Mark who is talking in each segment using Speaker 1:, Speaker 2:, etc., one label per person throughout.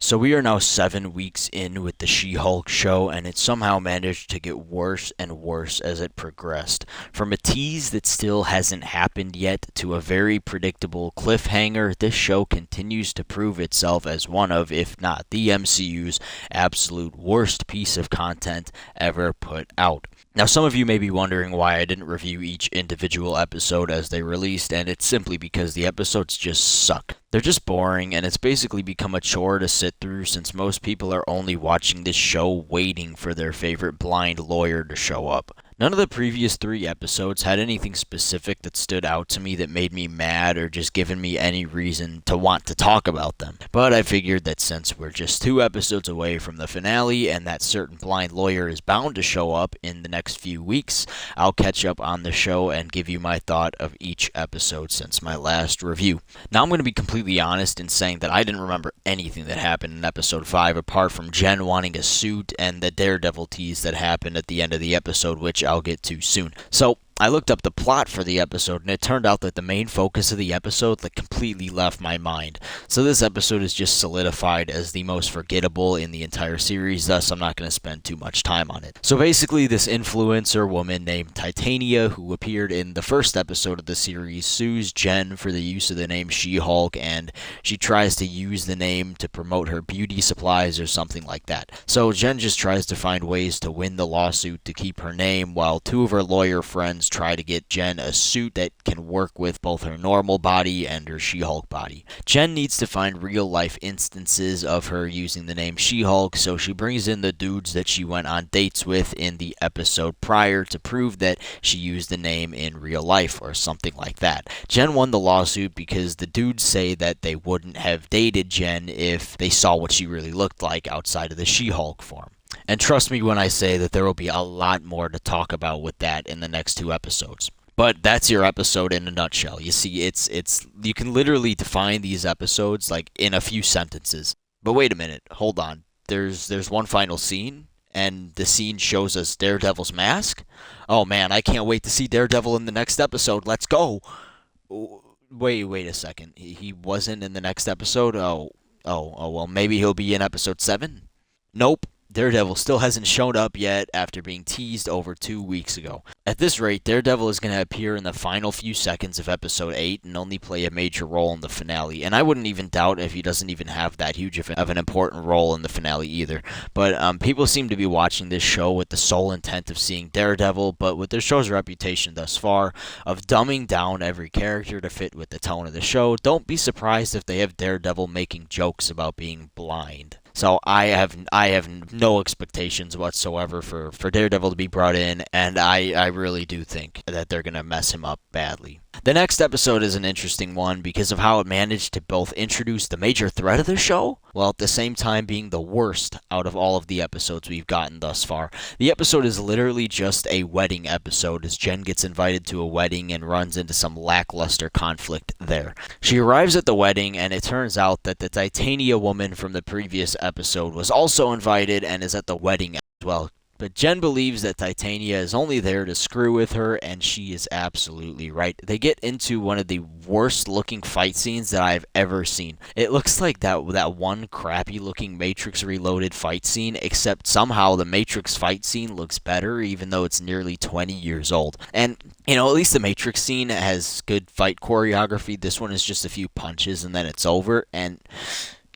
Speaker 1: So we are now 7 weeks in with the She-Hulk show, and it somehow managed to get worse and worse as it progressed. From a tease that still hasn't happened yet to a very predictable cliffhanger, this show continues to prove itself as one of, if not the MCU's absolute worst piece of content ever put out. Now, some of you may be wondering why I didn't review each individual episode as they released, and it's simply because the episodes just suck. They're just boring, and it's basically become a chore to sit through since most people are only watching this show waiting for their favorite blind lawyer to show up. None of the previous 3 episodes had anything specific that stood out to me that made me mad or just given me any reason to want to talk about them. But I figured that since we're just 2 episodes away from the finale and that certain blind lawyer is bound to show up in the next few weeks, I'll catch up on the show and give you my thought of each episode since my last review. Now, I'm going to be completely honest in saying that I didn't remember anything that happened in episode 5 apart from Jen wanting a suit and the Daredevil tease that happened at the end of the episode, which I'll get to soon. So, I looked up the plot for the episode, and it turned out that the main focus of the episode completely left my mind. So this episode is just solidified as the most forgettable in the entire series, thus I'm not going to spend too much time on it. So basically, this influencer woman named Titania, who appeared in the first episode of the series, sues Jen for the use of the name She-Hulk, and she tries to use the name to promote her beauty supplies or something like that. So Jen just tries to find ways to win the lawsuit to keep her name, while 2 of her lawyer friends try to get Jen a suit that can work with both her normal body and her She-Hulk body. Jen needs to find real-life instances of her using the name She-Hulk, so she brings in the dudes that she went on dates with in the episode prior to prove that she used the name in real life or something like that. Jen won the lawsuit because the dudes say that they wouldn't have dated Jen if they saw what she really looked like outside of the She-Hulk form. And trust me when I say that there will be a lot more to talk about with that in the next 2 episodes. But that's your episode in a nutshell. You see, it's you can literally define these episodes in a few sentences. But wait a minute, hold on. There's one final scene, and the scene shows us Daredevil's mask. Oh man, I can't wait to see Daredevil in the next episode. Let's go. Wait a second. He wasn't in the next episode. Well, maybe he'll be in episode 7. Nope. Daredevil still hasn't shown up yet after being teased over 2 weeks ago. At this rate, Daredevil is going to appear in the final few seconds of episode 8 and only play a major role in the finale. And I wouldn't even doubt if he doesn't even have that huge of an important role in the finale either. But people seem to be watching this show with the sole intent of seeing Daredevil, but with the show's reputation thus far of dumbing down every character to fit with the tone of the show, don't be surprised if they have Daredevil making jokes about being blind. So I have no expectations whatsoever for Daredevil to be brought in, and I really do think that they're going to mess him up badly. The next episode is an interesting one because of how it managed to both introduce the major threat of the show, while at the same time being the worst out of all of the episodes we've gotten thus far. The episode is literally just a wedding episode as Jen gets invited to a wedding and runs into some lackluster conflict there. She arrives at the wedding, and it turns out that the Titania woman from the previous episode was also invited and is at the wedding as well. But Jen believes that Titania is only there to screw with her, and she is absolutely right. They get into one of the worst looking fight scenes that I've ever seen. It looks like that one crappy looking Matrix Reloaded fight scene, except somehow the Matrix fight scene looks better even though it's nearly 20 years old. And, at least the Matrix scene has good fight choreography. This one is just a few punches and then it's over. And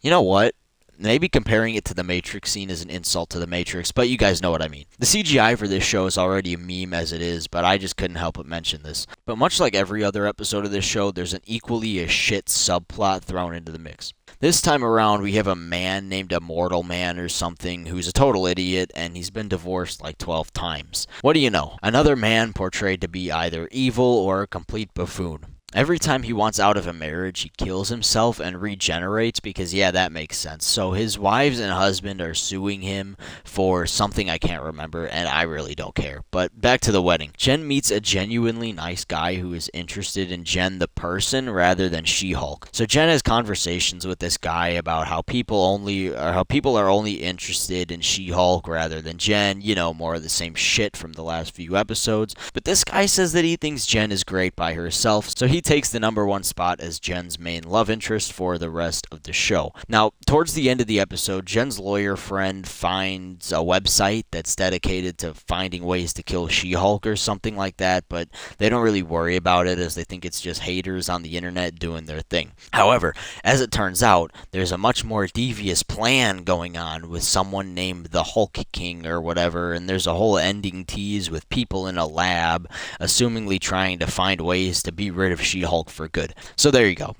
Speaker 1: you know what? Maybe comparing it to the Matrix scene is an insult to the Matrix, but you guys know what I mean. The CGI for this show is already a meme as it is, but I just couldn't help but mention this. But much like every other episode of this show, there's an equally as shit subplot thrown into the mix. This time around, we have a man named Immortal Man or something who's a total idiot, and he's been divorced 12 times. What do you know? Another man portrayed to be either evil or a complete buffoon. Every time he wants out of a marriage, he kills himself and regenerates because, yeah, that makes sense. So his wives and husband are suing him for something I can't remember, and I really don't care. But back to the wedding. Jen meets a genuinely nice guy who is interested in Jen the person rather than She-Hulk. So Jen has conversations with this guy about how people are only interested in She-Hulk rather than Jen, more of the same shit from the last few episodes. But this guy says that he thinks Jen is great by herself, so he he takes the number one spot as Jen's main love interest for the rest of the show. Now, towards the end of the episode, Jen's lawyer friend finds a website that's dedicated to finding ways to kill She-Hulk or something like that, but they don't really worry about it as they think it's just haters on the internet doing their thing. However, as it turns out, there's a much more devious plan going on with someone named the Hulk King or whatever, and there's a whole ending tease with people in a lab, assumingly trying to find ways to be rid of She-Hulk for good. So there you go.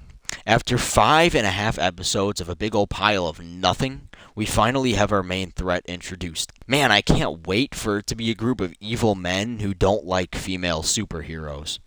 Speaker 1: After 5.5 episodes of a big old pile of nothing, we finally have our main threat introduced. Man, I can't wait for it to be a group of evil men who don't like female superheroes.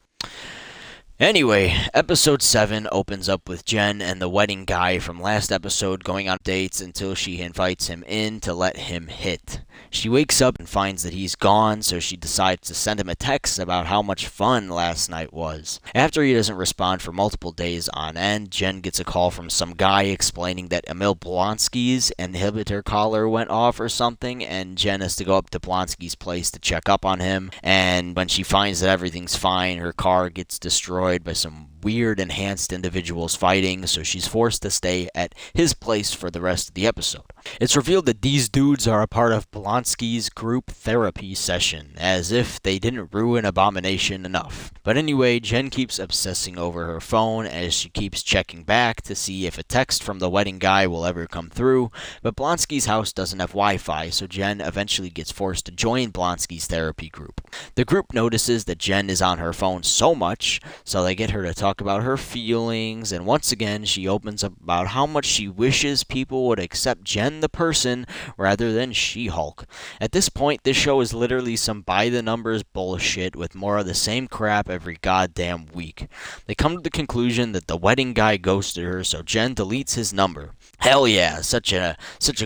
Speaker 1: Anyway, episode 7 opens up with Jen and the wedding guy from last episode going on dates until she invites him in to let him hit. She wakes up and finds that he's gone, so she decides to send him a text about how much fun last night was. After he doesn't respond for multiple days on end, Jen gets a call from some guy explaining that Emil Blonsky's inhibitor collar went off or something, and Jen has to go up to Blonsky's place to check up on him, and when she finds that everything's fine, her car gets destroyed by some weird enhanced individuals fighting, so she's forced to stay at his place for the rest of the episode. It's revealed that these dudes are a part of Blonsky's group therapy session, as if they didn't ruin Abomination enough. But anyway, Jen keeps obsessing over her phone as she keeps checking back to see if a text from the wedding guy will ever come through, but Blonsky's house doesn't have Wi-Fi, so Jen eventually gets forced to join Blonsky's therapy group. The group notices that Jen is on her phone so much, so they get her to talk about her feelings, and once again she opens up about how much she wishes people would accept Jen the person rather than She-Hulk. At this point, this show is literally some by-the-numbers bullshit with more of the same crap every goddamn week. They come to the conclusion that the wedding guy ghosted her, so Jen deletes his number. Hell yeah, such a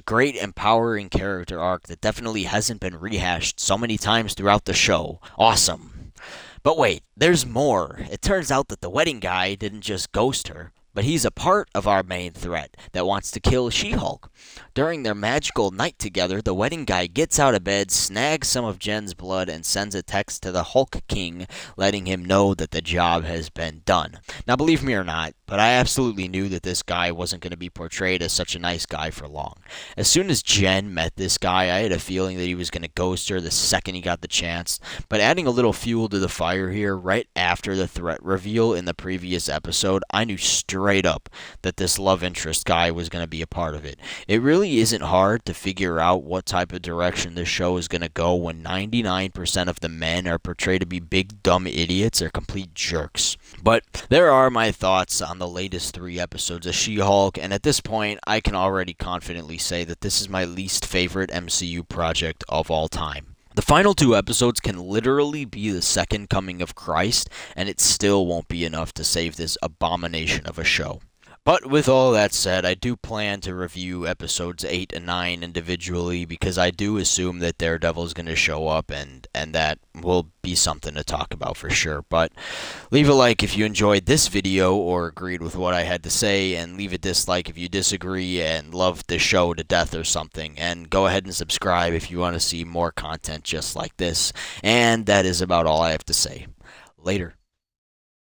Speaker 1: great, empowering character arc that definitely hasn't been rehashed so many times throughout the show. Awesome. But wait, there's more. It turns out that the wedding guy didn't just ghost her, but he's a part of our main threat that wants to kill She-Hulk. During their magical night together, the wedding guy gets out of bed, snags some of Jen's blood, and sends a text to the Hulk King, letting him know that the job has been done. Now, believe me or not, but I absolutely knew that this guy wasn't going to be portrayed as such a nice guy for long. As soon as Jen met this guy, I had a feeling that he was going to ghost her the second he got the chance, but adding a little fuel to the fire here, right after the threat reveal in the previous episode, I knew straight up that this love interest guy was going to be a part of it. It really isn't hard to figure out what type of direction this show is going to go when 99% of the men are portrayed to be big dumb idiots or complete jerks. But there are my thoughts on the latest 3 episodes of She-Hulk, and at this point I can already confidently say that this is my least favorite MCU project of all time. The final 2 episodes can literally be the second coming of Christ, and it still won't be enough to save this abomination of a show. But with all that said, I do plan to review episodes 8 and 9 individually because I do assume that Daredevil's going to show up and that will be something to talk about for sure. But leave a like if you enjoyed this video or agreed with what I had to say, and leave a dislike if you disagree and love the show to death or something. And go ahead and subscribe if you want to see more content just like this. And that is about all I have to say. Later.